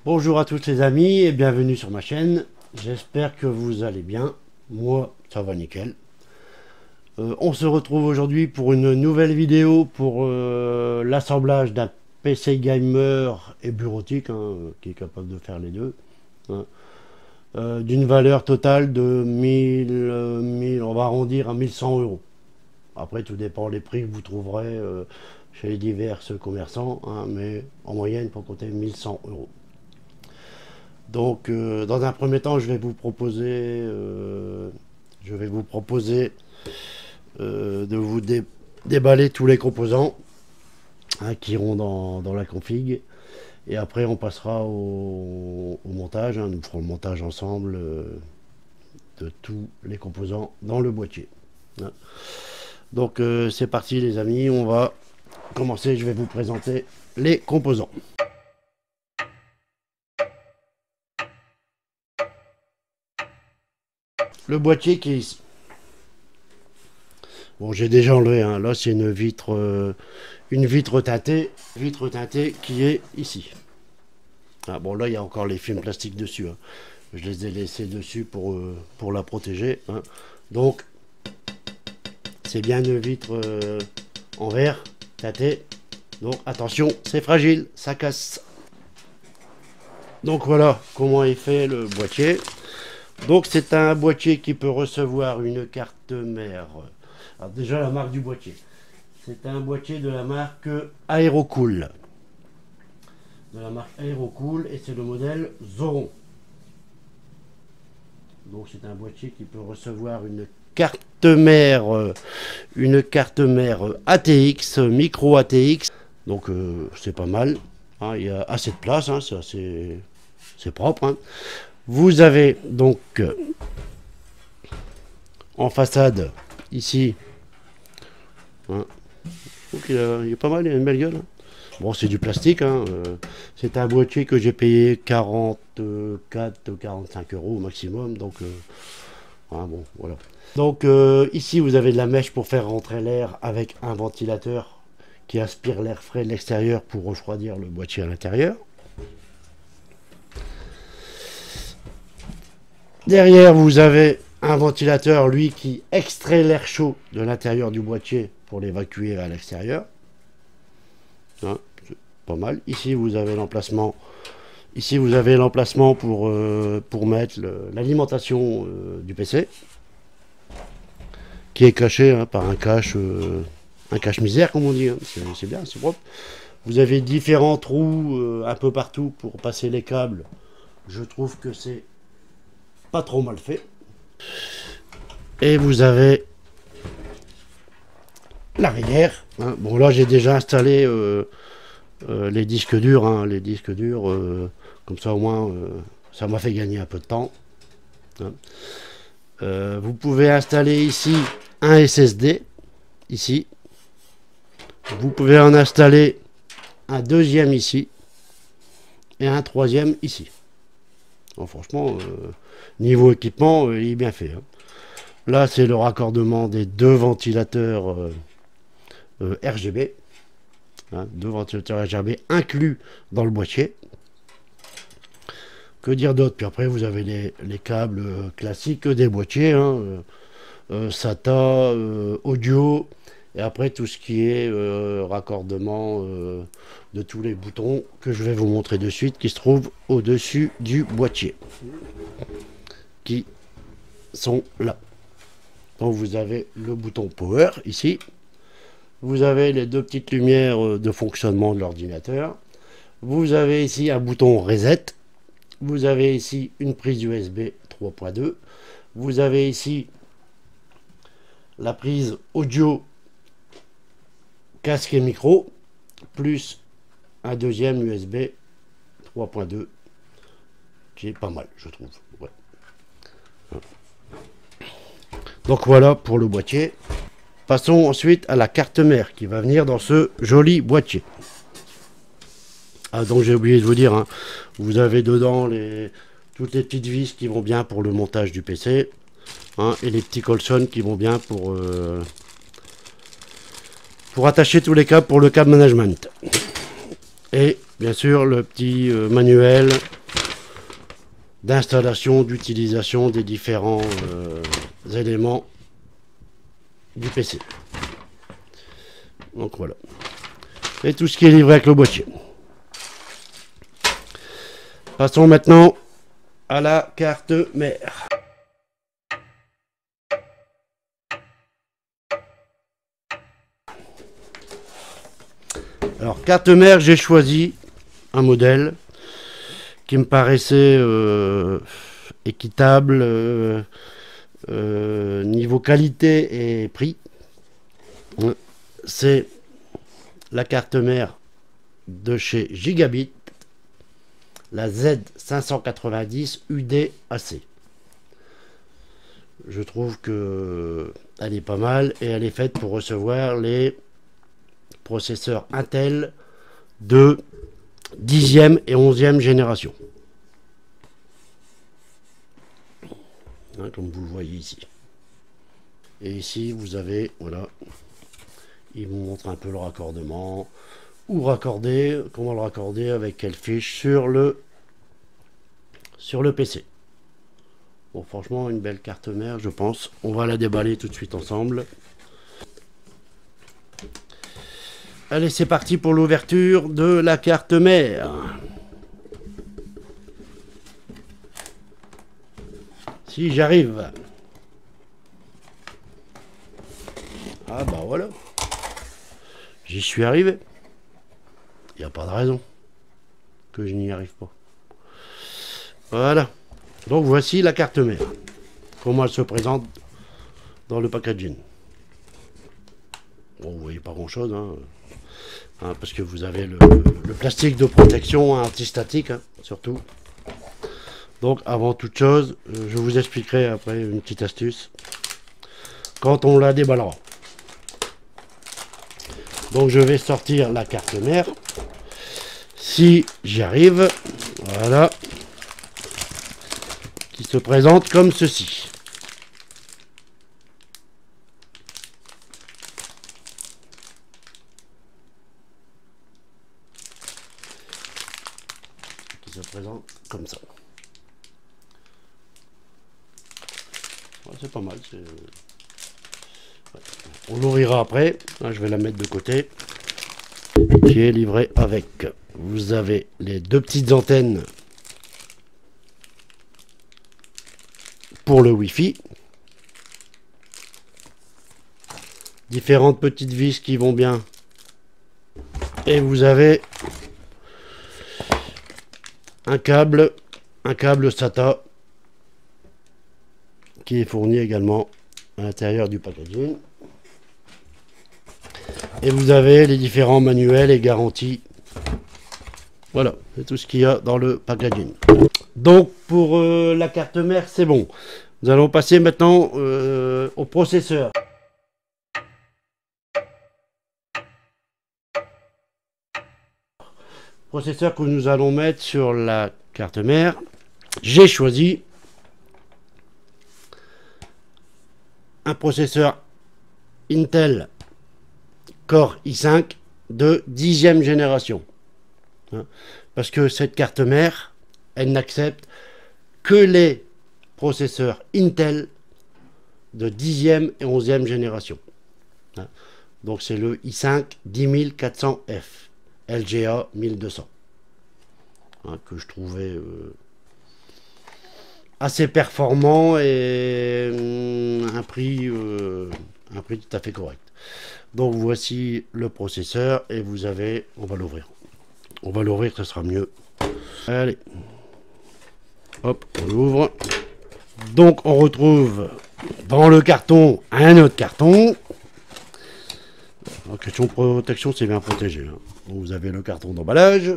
Bonjour à tous les amis et bienvenue sur ma chaîne. J'espère que vous allez bien. Moi, ça va nickel. On se retrouve aujourd'hui pour une nouvelle vidéo pour l'assemblage d'un PC gamer et bureautique qui est capable de faire les deux. D'une valeur totale de 1000, on va arrondir à 1100 euros. Après, tout dépend des prix que vous trouverez chez les divers commerçants, mais en moyenne, pour compter 1100 euros. Donc, dans un premier temps, je vais vous proposer, de vous déballer tous les composants qui iront dans la config. Et après, on passera au montage. Nous ferons le montage ensemble de tous les composants dans le boîtier. Donc, c'est parti les amis. On va commencer. Je vais vous présenter les composants. Le boîtier qui est ici. Bon, j'ai déjà enlevé. Là, c'est une vitre teintée qui est ici. Bon, là, il y a encore les films plastiques dessus. Je les ai laissés dessus pour la protéger. Donc, c'est bien une vitre en verre teintée. Donc, attention, c'est fragile, ça casse. Donc, voilà comment est fait le boîtier. Donc c'est un boîtier qui peut recevoir une carte mère. Alors déjà la marque du boîtier. C'est un boîtier de la marque Aerocool. Et c'est le modèle Zoron. Donc c'est un boîtier qui peut recevoir une carte mère ATX, micro ATX. Donc c'est pas mal. Il y a assez de place, c'est propre. Vous avez donc en façade ici, il est pas mal, il a une belle gueule. Bon, c'est du plastique, c'est un boîtier que j'ai payé 44-45 euros au maximum, donc bon, voilà. Donc ici vous avez de la mèche pour faire rentrer l'air avec un ventilateur qui aspire l'air frais de l'extérieur pour refroidir le boîtier à l'intérieur. Derrière, vous avez un ventilateur, lui, qui extrait l'air chaud de l'intérieur du boîtier pour l'évacuer à l'extérieur. C'est pas mal. Ici, vous avez l'emplacement. Pour mettre l'alimentation du PC, qui est caché par un cache-misère, comme on dit. C'est bien, c'est propre. Vous avez différents trous un peu partout pour passer les câbles. Je trouve que c'est pas trop mal fait. Et vous avez l'arrière. Bon, là j'ai déjà installé les disques durs. Comme ça au moins ça m'a fait gagner un peu de temps. Vous pouvez installer ici un SSD. Ici. Vous pouvez en installer un deuxième ici. Et un troisième ici. Bon, franchement, niveau équipement, il est bien fait. Là, c'est le raccordement des deux ventilateurs RGB. Deux ventilateurs RGB inclus dans le boîtier. Que dire d'autre? Puis après, vous avez les câbles classiques des boîtiers. SATA, audio. Et après, tout ce qui est raccordement de tous les boutons que je vais vous montrer de suite, qui se trouvent au-dessus du boîtier. Qui sont là. Donc vous avez le bouton Power ici. Vous avez les deux petites lumières de fonctionnement de l'ordinateur. Vous avez ici un bouton Reset. Vous avez ici une prise USB 3.2. Vous avez ici la prise audio casque et micro, plus un deuxième USB 3.2 qui est pas mal, je trouve. Donc voilà pour le boîtier. Passons ensuite à la carte mère qui va venir dans ce joli boîtier. Donc j'ai oublié de vous dire, vous avez dedans toutes les petites vis qui vont bien pour le montage du PC, et les petits colsons qui vont bien pour attacher tous les câbles pour le câble management. Et bien sûr le petit manuel d'installation, d'utilisation des différents éléments du PC. Donc voilà. Et tout ce qui est livré avec le boîtier. Passons maintenant à la carte mère. Alors, carte mère, j'ai choisi un modèle qui me paraissait équitable, niveau qualité et prix. C'est la carte mère de chez Gigabit, la Z590 UDAC. Je trouve que elle est pas mal et elle est faite pour recevoir les processeurs Intel de 10e et 11e génération. Hein, comme vous le voyez ici. Et ici, vous avez, voilà, il vous montre un peu le raccordement, ou raccorder, comment le raccorder, avec quelle fiche sur le PC. Bon, franchement, une belle carte mère, je pense. On va la déballer tout de suite ensemble. Allez, c'est parti pour l'ouverture de la carte mère. Si j'arrive. Ah bah voilà. J'y suis arrivé. Il n'y a pas de raison que je n'y arrive pas. Voilà. Donc voici la carte mère. Comment elle se présente dans le packaging. Bon, vous voyez pas grand chose, hein. Hein, parce que vous avez le plastique de protection anti-statique, hein, surtout. Donc avant toute chose, je vous expliquerai après une petite astuce quand on la déballera. Donc je vais sortir la carte mère. Si j'y arrive, voilà, qui se présente comme ceci. Qui se présente comme ça. Ouais, c'est pas mal. Ouais. On l'ouvrira après. Là, je vais la mettre de côté. Qui est livré avec. Vous avez les deux petites antennes pour le Wi-Fi. Différentes petites vis qui vont bien. Et vous avez un câble SATA qui est fourni également à l'intérieur du packaging. Et vous avez les différents manuels et garanties. Voilà, c'est tout ce qu'il y a dans le packaging. Donc pour la carte mère, c'est bon. Nous allons passer maintenant au processeur. Processeur que nous allons mettre sur la carte mère. J'ai choisi un processeur Intel Core i5 de 10e génération. Parce que cette carte mère, elle n'accepte que les processeurs Intel de 10e et 11e génération. Donc c'est le i5 10400F, LGA 1200. Que je trouvais assez performant et un prix tout à fait correct. Donc voici le processeur et vous avez, on va l'ouvrir. On va l'ouvrir, ça sera mieux. Allez, hop, on l'ouvre. Donc on retrouve dans le carton un autre carton. En question de protection, c'est bien protégé. Hein. Vous avez le carton d'emballage.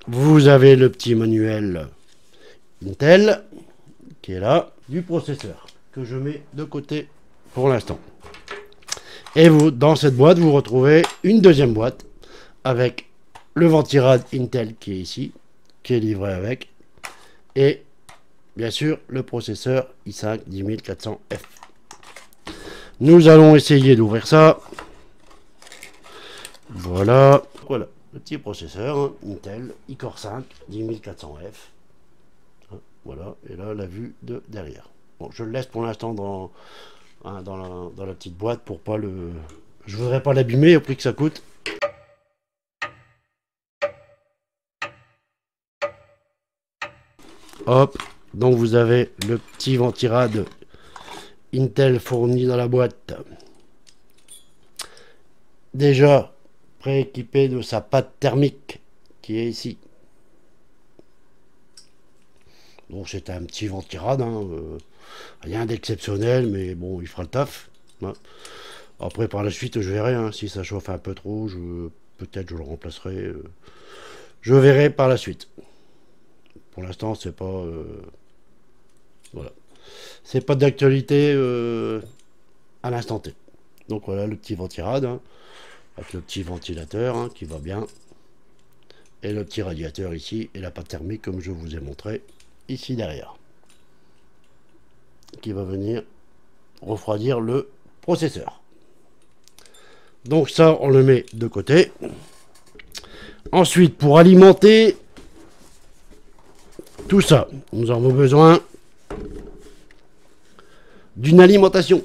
Vous avez le petit manuel Intel qui est là, du processeur, que je mets de côté pour l'instant. Et vous, dans cette boîte, vous retrouvez une deuxième boîte avec le ventirad Intel qui est ici, qui est livré avec, et bien sûr le processeur i5 10400F. Nous allons essayer d'ouvrir ça. Voilà, le petit processeur hein, Intel iCore 5 10400F. Voilà, et là la vue de derrière. Bon, je le laisse pour l'instant dans, hein, dans la petite boîte pour pas le... Je voudrais pas l'abîmer au prix que ça coûte. Hop, donc vous avez le petit ventirad Intel fourni dans la boîte. Déjà prééquipé de sa pâte thermique qui est ici. Donc c'est un petit ventirad, hein, rien d'exceptionnel, mais bon, il fera le taf. Hein. Après, par la suite, je verrai, hein, si ça chauffe un peu trop, peut-être je le remplacerai. Je verrai par la suite. Pour l'instant, c'est pas... voilà. C'est pas d'actualité à l'instant T. Donc voilà le petit ventirad, hein, avec le petit ventilateur hein, qui va bien. Et le petit radiateur ici, et la pâte thermique comme je vous ai montré ici derrière. Qui va venir refroidir le processeur. Donc ça, on le met de côté. Ensuite, pour alimenter tout ça, nous avons besoin d'une alimentation.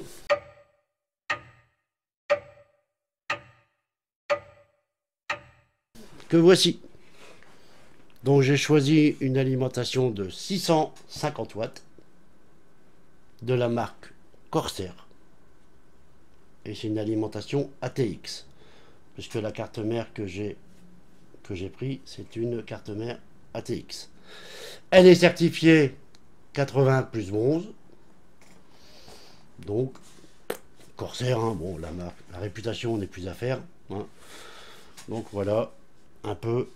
Que voici. Donc j'ai choisi une alimentation de 650 watts de la marque Corsair. Et c'est une alimentation ATX. Puisque la carte mère que j'ai pris, c'est une carte mère ATX. Elle est certifiée 80 plus bronze. Donc, Corsair, hein, bon, la réputation n'est plus à faire. Hein. Donc voilà, un peu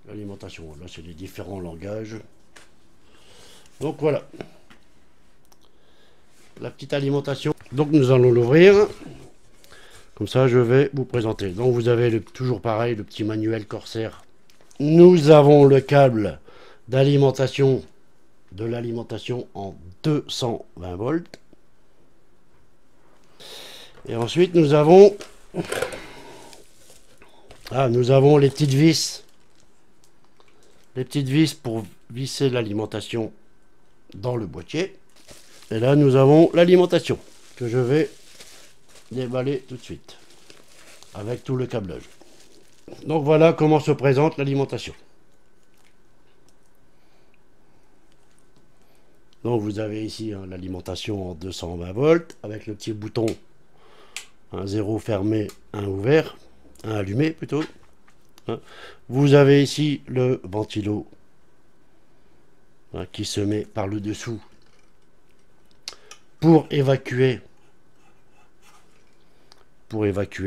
l'alimentation. Là, c'est les différents langages. Donc voilà. La petite alimentation. Donc nous allons l'ouvrir. Comme ça, je vais vous présenter. Donc vous avez toujours pareil, le petit manuel Corsair. Nous avons le câble d'alimentation, de l'alimentation en 220 volts. Et ensuite, nous avons les petites vis. Les petites vis pour visser l'alimentation dans le boîtier. Et là, nous avons l'alimentation que je vais déballer tout de suite avec tout le câblage. Donc voilà comment se présente l'alimentation. Donc vous avez ici hein, l'alimentation en 220 volts avec le petit bouton 0 fermé, 1 ouvert, 1 allumé plutôt. Hein. Vous avez ici le ventilo hein, qui se met par le dessous pour évacuer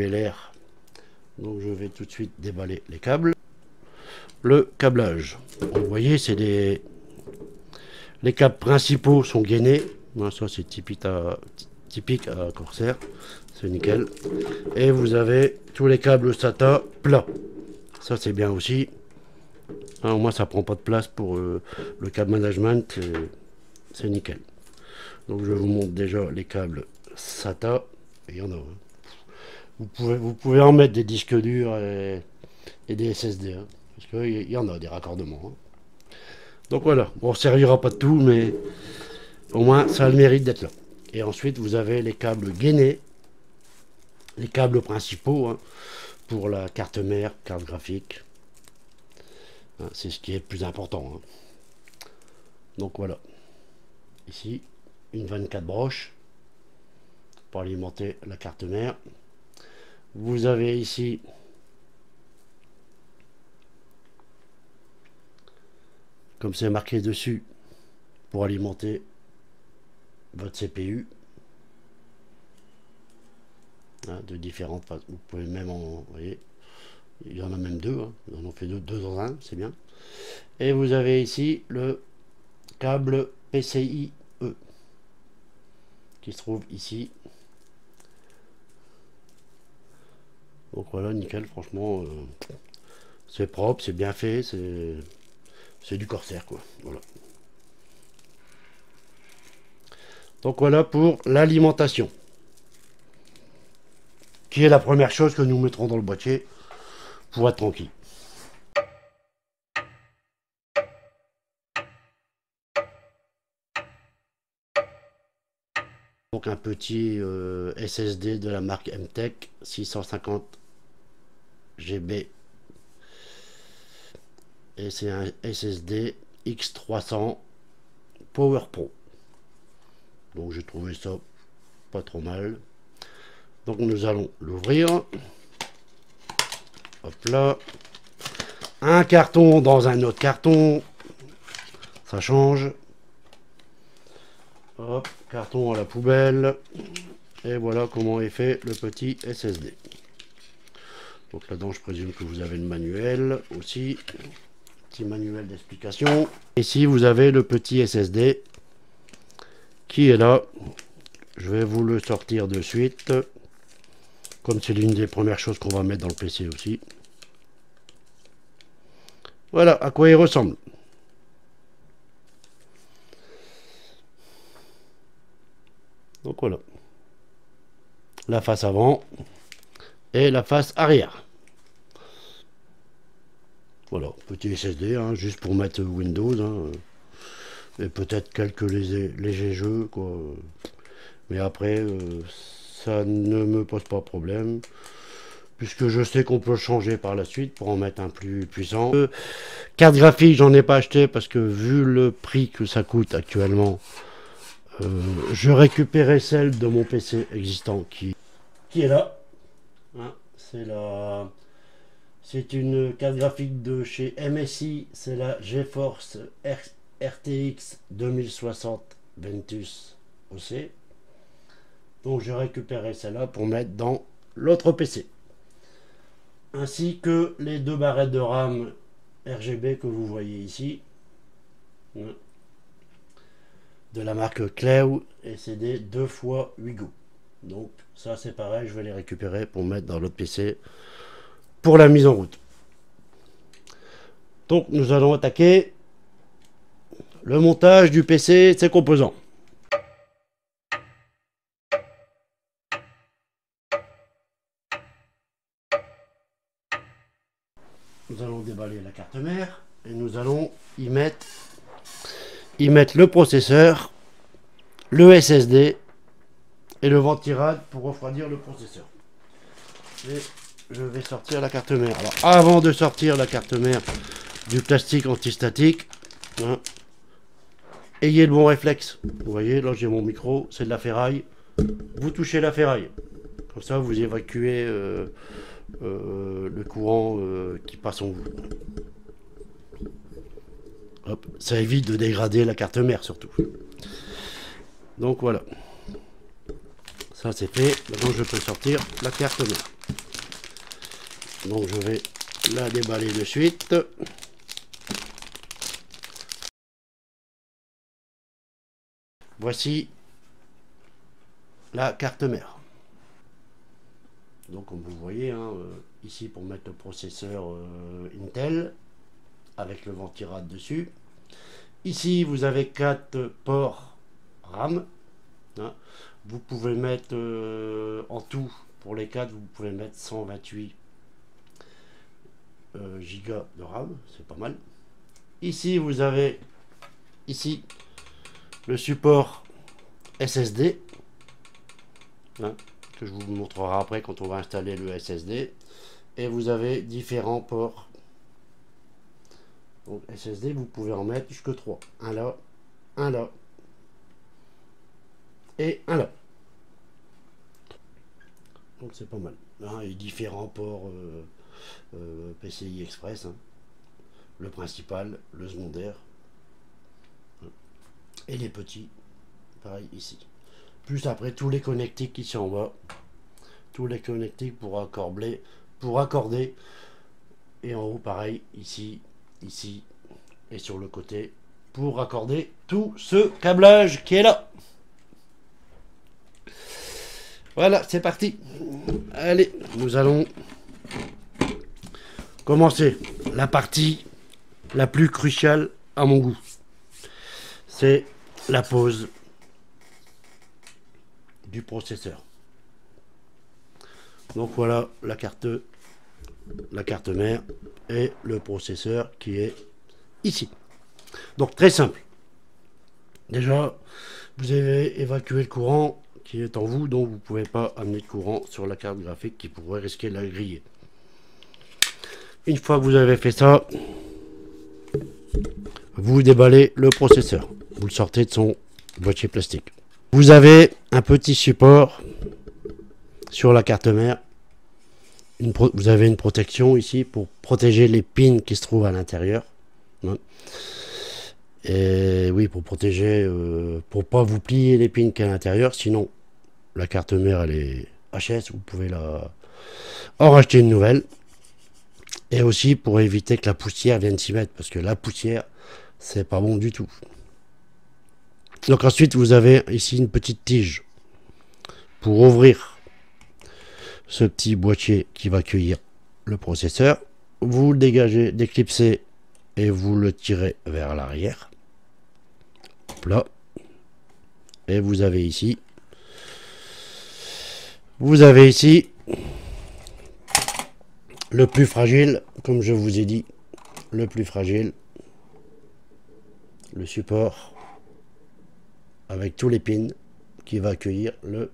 l'air. Donc je vais tout de suite déballer les câbles. Le câblage. Vous voyez, c'est les câbles principaux sont gainés. Ça c'est typique à Corsair. C'est nickel. Et vous avez tous les câbles SATA plats. Ça c'est bien aussi. Au moins ça prend pas de place pour le câble management. C'est nickel. Donc je vous montre déjà les câbles SATA. Il y en a. Vous pouvez en mettre des disques durs et des SSD. Hein, parce qu'il y en a des raccordements. Hein. Donc voilà. Bon, on ne servira pas de tout, mais au moins ça a le mérite d'être là. Et ensuite vous avez les câbles gainés. Les câbles principaux hein, pour la carte mère, carte graphique. Hein, c'est ce qui est le plus important. Hein. Donc voilà. Ici, une 24 broches pour alimenter la carte mère. Vous avez ici comme c'est marqué dessus pour alimenter votre CPU hein, de différentes façons. Vous pouvez même vous voyez, il y en a même deux, hein. On en fait deux dans un, c'est bien. Et vous avez ici le câble PCIe qui se trouve ici. Donc voilà, nickel, franchement, c'est propre, c'est bien fait, c'est du Corsair, quoi. Voilà. Donc voilà pour l'alimentation, qui est la première chose que nous mettrons dans le boîtier pour être tranquille. donc un petit SSD de la marque MTech 650 GB. Et c'est un SSD X300 Power Pro. Donc j'ai trouvé ça pas trop mal. Donc nous allons l'ouvrir. Hop là. Un carton dans un autre carton. Ça change. Hop, carton à la poubelle. Et voilà comment est fait le petit SSD. Donc là-dedans, je présume que vous avez le manuel aussi. Petit manuel d'explication. Ici, vous avez le petit SSD qui est là. Je vais vous le sortir de suite. Comme c'est l'une des premières choses qu'on va mettre dans le PC aussi. Voilà à quoi il ressemble. Donc voilà. La face avant et la face arrière. Voilà, petit SSD, hein, juste pour mettre Windows. Hein, et peut-être quelques légers jeux, quoi. Mais après, ça ne me pose pas problème. Puisque je sais qu'on peut le changer par la suite pour en mettre un plus puissant. Carte graphique, j'en ai pas acheté parce que vu le prix que ça coûte actuellement, je récupérais celle de mon PC existant qui est là. Hein, c'est une carte graphique de chez MSI, c'est la GeForce RTX 2060 Ventus OC. Donc je récupérais celle-là pour mettre dans l'autre PC. Ainsi que les deux barrettes de RAM RGB que vous voyez ici. De la marque Cleo, et c'est des 2x8 go. Donc ça c'est pareil, je vais les récupérer pour mettre dans l'autre PC pour la mise en route. Donc nous allons attaquer le montage du PC et de ses composants. Nous allons déballer la carte mère et nous allons y mettre le processeur, le SSD et le ventirad pour refroidir le processeur. Et je vais sortir la carte mère. Alors avant de sortir la carte mère du plastique antistatique, hein, ayez le bon réflexe. Vous voyez, là j'ai mon micro, c'est de la ferraille. Vous touchez la ferraille. Comme ça vous évacuez le courant qui passe en vous. Hop, ça évite de dégrader la carte mère surtout. Donc voilà. Ça c'est fait. Maintenant je peux sortir la carte mère. Donc je vais la déballer de suite. Voici la carte mère. Donc comme vous voyez, hein, ici pour mettre le processeur Intel avec le ventirad dessus. Ici vous avez 4 ports RAM. Hein. Vous pouvez mettre en tout pour les 4, vous pouvez mettre 128 gigas de RAM, c'est pas mal. Ici vous avez ici le support SSD, hein, que je vous montrerai après quand on va installer le SSD. Et vous avez différents ports. Donc SSD, vous pouvez en mettre jusque 3. Un là, et un là. Donc c'est pas mal. Hein, et différents ports PCI Express. Hein. Le principal, le secondaire. Et les petits, pareil ici. Plus après tous les connectiques qui sont en bas. Tous les connectiques pour accorder. Et en haut, pareil, ici, ici et sur le côté. Pour raccorder tout ce câblage qui est là. Voilà, c'est parti. Allez, nous allons commencer la partie la plus cruciale à mon goût. C'est la pose du processeur. Donc voilà la carte mère et le processeur qui est ici. Donc très simple. Déjà, vous avez évacué le courant qui est en vous, donc vous ne pouvez pas amener de courant sur la carte graphique qui pourrait risquer de la griller. Une fois que vous avez fait ça, vous déballez le processeur. Vous le sortez de son boîtier plastique. Vous avez un petit support sur la carte mère. Vous avez une protection ici pour protéger les pins qui se trouvent à l'intérieur. Et oui, pour protéger, pour pas vous plier les pins qui est à l'intérieur, sinon la carte mère elle est HS, vous pouvez en racheter une nouvelle. Et aussi pour éviter que la poussière vienne s'y mettre, parce que la poussière c'est pas bon du tout. Donc ensuite vous avez ici une petite tige pour ouvrir ce petit boîtier qui va accueillir le processeur. Vous le dégagez, déclipsez et vous le tirez vers l'arrière. Là. Et vous avez ici le plus fragile, comme je vous ai dit, le plus fragile, le support avec tous les pins qui va accueillir le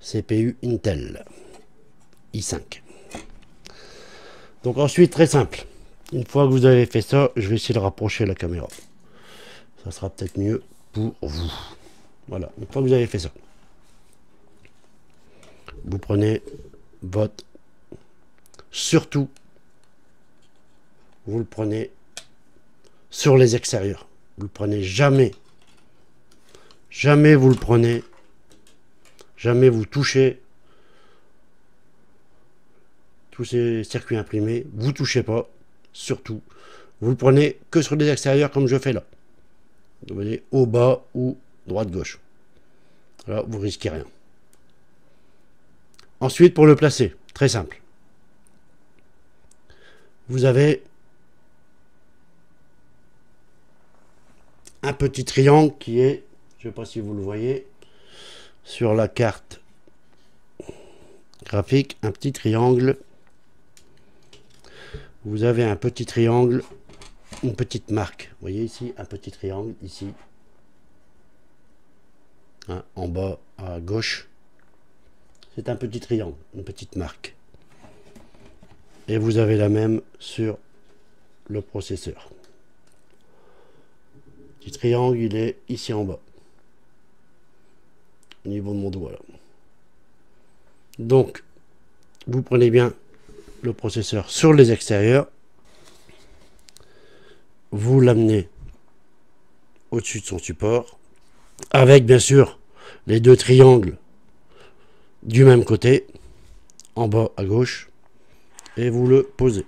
CPU Intel i5. Donc ensuite, très simple, une fois que vous avez fait ça, je vais essayer de rapprocher la caméra. Ça sera peut-être mieux pour vous. Voilà, une fois que vous avez fait ça, vous prenez votre... Surtout, vous le prenez sur les extérieurs. Vous le prenez jamais. Jamais vous le prenez. Jamais vous touchez tous ces circuits imprimés. Vous touchez pas. Surtout, vous le prenez que sur les extérieurs comme je fais là. Vous voyez, au bas ou droite-gauche. Là, vous risquez rien. Ensuite, pour le placer, très simple. Vous avez un petit triangle qui est, je ne sais pas si vous le voyez, sur la carte graphique, un petit triangle. Vous avez un petit triangle, une petite marque. Vous voyez ici, un petit triangle, ici. Hein, en bas à gauche. C'est un petit triangle, une petite marque. Et vous avez la même sur le processeur. Petit triangle, il est ici en bas. Au niveau de mon doigt là. Donc, vous prenez bien le processeur sur les extérieurs. Vous l'amenez au-dessus de son support. Avec bien sûr les deux triangles du même côté. En bas à gauche. Et vous le posez.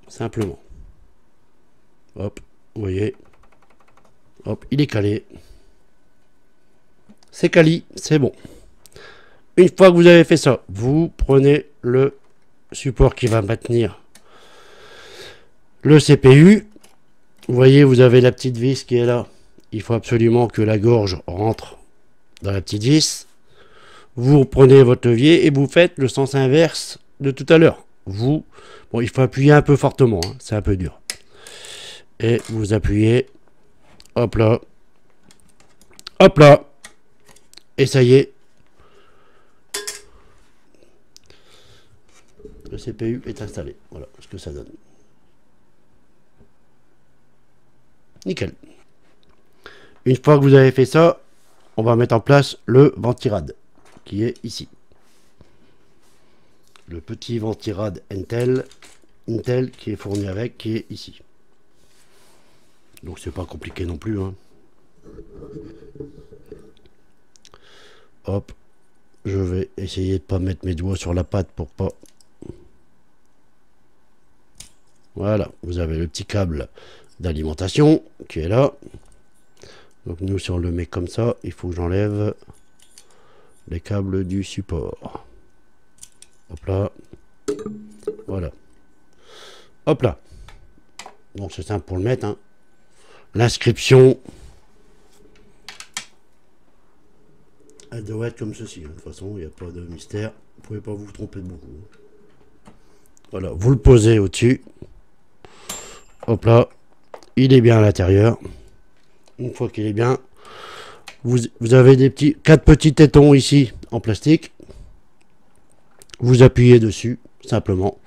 Simplement. Hop, vous voyez. Hop, il est calé. C'est quali, c'est bon. Une fois que vous avez fait ça, vous prenez le support qui va maintenir le CPU. Vous voyez, vous avez la petite vis qui est là. Il faut absolument que la gorge rentre dans la petite vis. Vous prenez votre levier et vous faites le sens inverse de tout à l'heure. Bon, il faut appuyer un peu fortement, hein, c'est un peu dur. Et vous appuyez, hop là, et ça y est, le CPU est installé. Voilà ce que ça donne. Nickel. Une fois que vous avez fait ça, on va mettre en place le ventirad qui est ici. Le petit ventirad Intel qui est fourni avec, qui est ici. Donc c'est pas compliqué non plus, hein. Hop, je vais essayer de pas mettre mes doigts sur la patte pour pas. Voilà, vous avez le petit câble d'alimentation qui est là. Donc nous, si on le met comme ça, il faut que j'enlève les câbles du support. Hop là. Voilà. Hop là. Donc c'est simple pour le mettre, hein. L'inscription, elle doit être comme ceci, hein. De toute façon, il n'y a pas de mystère. Vous pouvez pas vous tromper de beaucoup. Voilà, vous le posez au-dessus. Hop là. Il est bien à l'intérieur. Une fois qu'il est bien, Vous avez des petits 4 petits tétons ici en plastique. Vous appuyez dessus, simplement.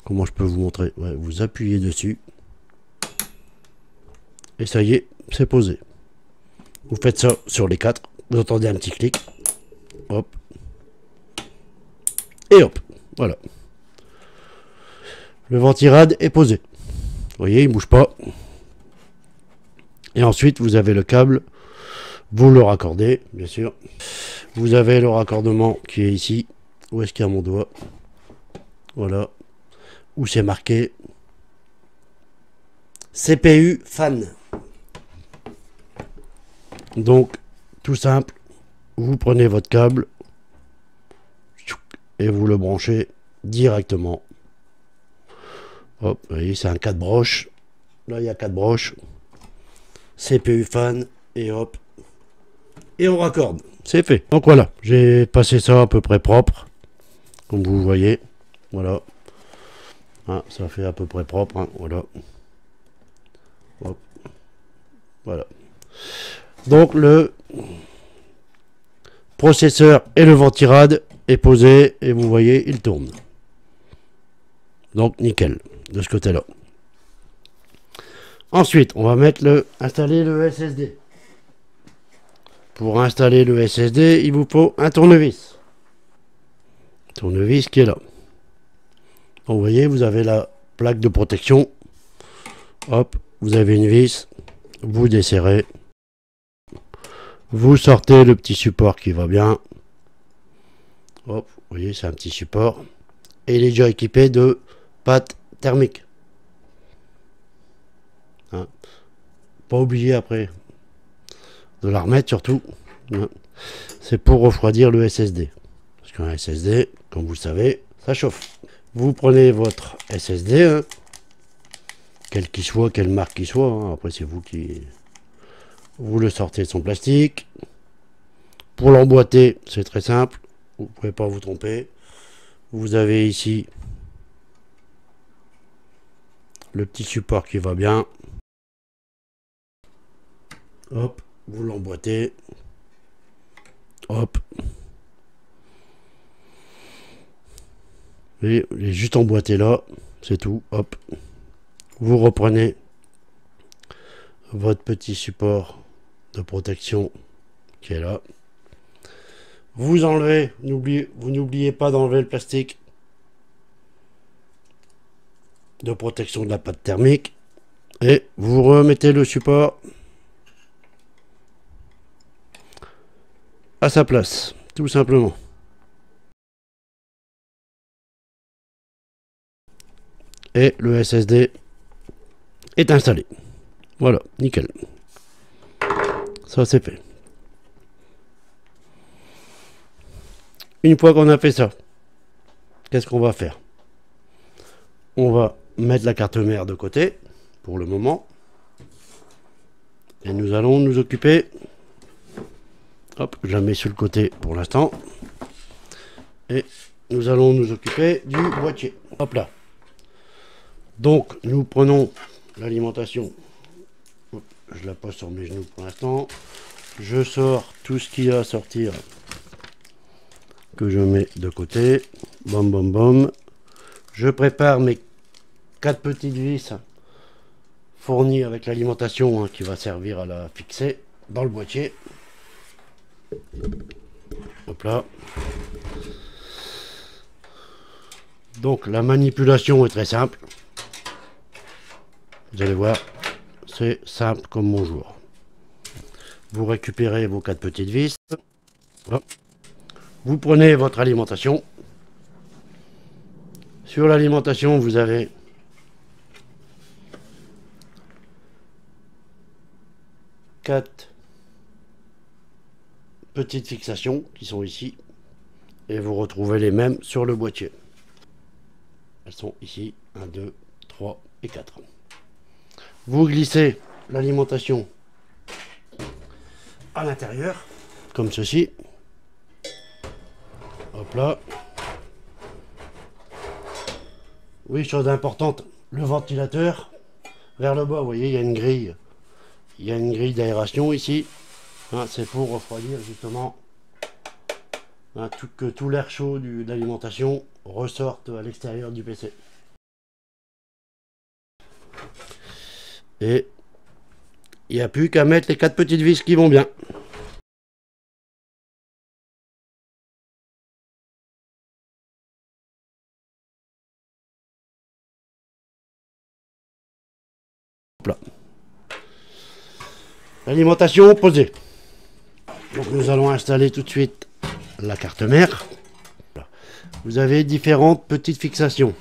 Comment je peux vous montrer? Ouais, vous appuyez dessus. Et ça y est, c'est posé. Vous faites ça sur les 4. Vous entendez un petit clic. Hop. Et hop. Voilà. Le ventirad est posé. Vous voyez, il ne bouge pas. Et ensuite, vous avez le câble. Vous le raccordez, bien sûr. Vous avez le raccordement qui est ici. Où est-ce qu'il y a mon doigt? Voilà. Où c'est marqué CPU fan. Donc, tout simple. Vous prenez votre câble et vous le branchez directement. Hop, vous voyez, c'est un 4 broches. Là, il y a 4 broches. CPU fan et hop. Et on raccorde. C'est fait. Donc voilà, j'ai passé ça à peu près propre. Comme vous voyez. Voilà. Hein, ça fait à peu près propre. Hein, voilà. Hop. Voilà. Donc le processeur et le ventirad est posé et vous voyez, il tourne. Donc nickel de ce côté-là. Ensuite, on va installer le SSD. Pour installer le SSD, il vous faut un tournevis. Tournevis qui est là. Donc, vous voyez, vous avez la plaque de protection. Hop, vous avez une vis. Vous desserrez. Vous sortez le petit support qui va bien. Hop, vous voyez, c'est un petit support. Et il est déjà équipé de pattes thermiques. Hein. Pas oublier après de la remettre surtout. Hein. C'est pour refroidir le SSD. Parce qu'un SSD, comme vous le savez, ça chauffe. Vous prenez votre SSD, hein, quel qu'il soit, quelle marque qu'il soit. Hein. Après, c'est vous qui... Vous le sortez de son plastique. Pour l'emboîter, c'est très simple. Vous ne pouvez pas vous tromper. Vous avez ici le petit support qui va bien. Hop, vous l'emboîtez. Hop. Et il est juste emboîté là. C'est tout. Hop. Vous reprenez votre petit support de protection qui est là. Vous enlevez, vous n'oubliez pas d'enlever le plastique de protection de la pâte thermique et vous remettez le support à sa place, tout simplement. Et le SSD est installé. Voilà, nickel. Ça c'est fait. Une fois qu'on a fait ça, qu'est-ce qu'on va faire? On va mettre la carte mère de côté, pour le moment. Et nous allons nous occuper... Hop, je la mets sur le côté pour l'instant. Et nous allons nous occuper du boîtier. Hop là. Donc, nous prenons l'alimentation. Je la pose sur mes genoux pour l'instant. Je sors tout ce qu'il y a à sortir. Que je mets de côté. Bom, bom, bom. Je prépare mes 4 petites vis fournies avec l'alimentation hein, qui va servir à la fixer dans le boîtier. Hop là. Donc la manipulation est très simple. Vous allez voir, c'est simple comme bonjour. Vous récupérez vos 4 petites vis. Hop. Vous prenez votre alimentation. Sur l'alimentation, vous avez quatre petites fixations qui sont ici. Et vous retrouvez les mêmes sur le boîtier. Elles sont ici, 1, 2, 3 et 4. Vous glissez l'alimentation à l'intérieur, comme ceci. Hop là. Oui, chose importante, le ventilateur vers le bas, vous voyez, il y a une grille. Il y a une grille d'aération ici. Hein, c'est pour refroidir justement, hein, que tout l'air chaud de l'alimentation ressorte à l'extérieur du PC. Et il n'y a plus qu'à mettre les 4 petites vis qui vont bien. L'alimentation posée. Donc nous allons installer tout de suite la carte mère. Vous avez différentes petites fixations.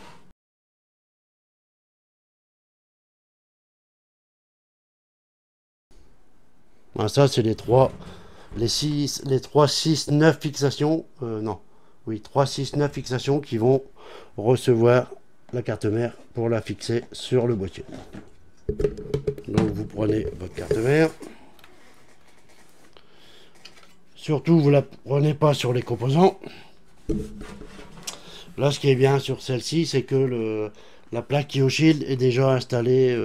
Ah, ça c'est les 3, les 6, les 3, 6, 9 fixations. Non, oui, 3, 6, 9 fixations qui vont recevoir la carte mère pour la fixer sur le boîtier. Donc vous prenez votre carte mère. Surtout, vous ne la prenez pas sur les composants. Là, ce qui est bien sur celle-ci, c'est que la plaque KyoShield est déjà installée,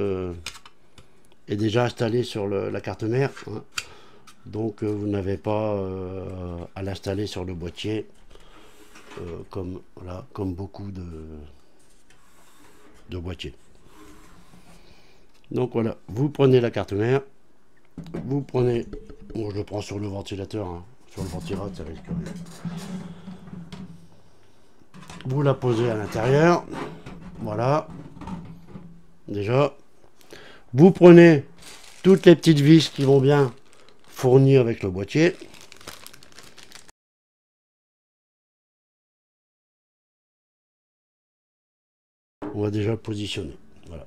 sur la carte mère. Hein. Donc, vous n'avez pas à l'installer sur le boîtier, comme beaucoup de boîtiers. Donc voilà, vous prenez la carte mère, vous prenez, bon, je le prends sur le ventilateur, hein. Sur le ventilateur, ça risque rien. Vous la posez à l'intérieur, voilà, déjà. Vous prenez toutes les petites vis qui vont bien fournir avec le boîtier. On va déjà le positionner, voilà.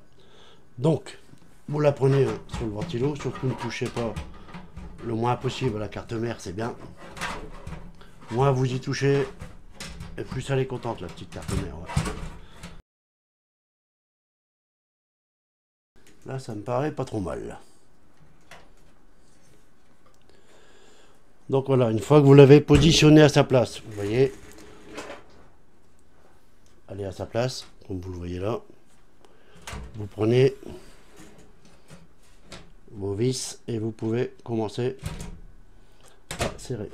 Donc, vous la prenez sur le ventilo, surtout ne touchez pas le moins possible à la carte mère, c'est bien. Moins vous y touchez, et plus elle est contente, la petite carte mère. Ouais. Là, ça me paraît pas trop mal. Donc voilà, une fois que vous l'avez positionné à sa place, vous voyez, elle est à sa place, comme vous le voyez là. Vous prenez vos vis et vous pouvez commencer à serrer.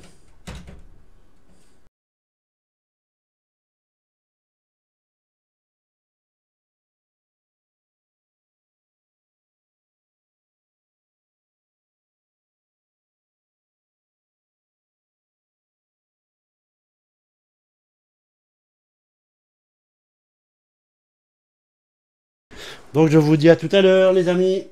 Donc je vous dis à tout à l'heure les amis.